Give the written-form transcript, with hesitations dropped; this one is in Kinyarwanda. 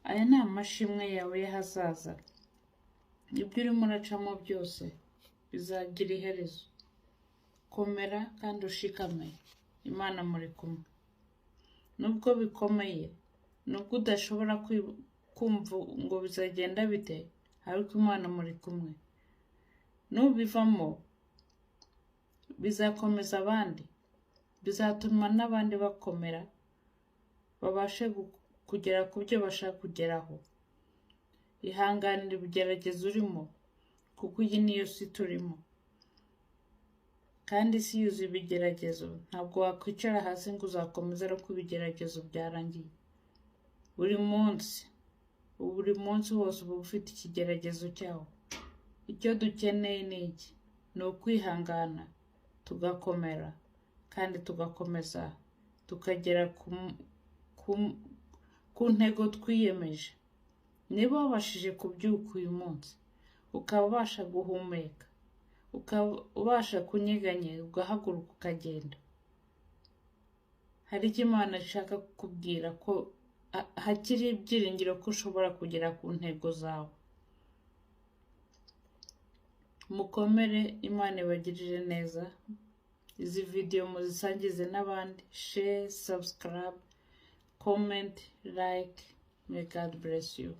aya ni amashimwe yawe yahazaza. Ibyo urimo uracamo byose bizagira iherezo. Komera kandi ushikame, Imana muri kumwe. Nubwo bikomeye, nubwo udashobora kumva ngo bizagenda bite, ariko Imana muri kumwe. Nubivamo bizakomeza abandi, bizatuma n'abandi bakomera, babashe kugera ku byo bashaka kugeraho. Ihanganira ibigeragezo urimo, kuko iyi niyo si turimo. Kandi isi yuzuye ibigeragezo, ntabwo wakwicara hasi ngo uzakomeza ariko ibigeragezo byarangiye. Buri munsi wose uba ufite ikigeragezo cyawo. Icyo dukeneye ni iki? Ni ukwihangana, tugakomera, kandi tugakomeza, tukagera ku ntego twiyemeje. Niba wabashije kubyuka uyu munsi, ukaba ubasha guhumeka, ukaba ubasha kunyeganyega, ugahaguruka ukagenda, hari icyo Imana ishaka kukubwira, ko hakiri ibyiringiro ko ushobora kugera ku ntego zawe. Mukomere, Imana ibagirire neza. Izi video muzisangize n'abandi. Share, subscribe, comment, like. May God bless you.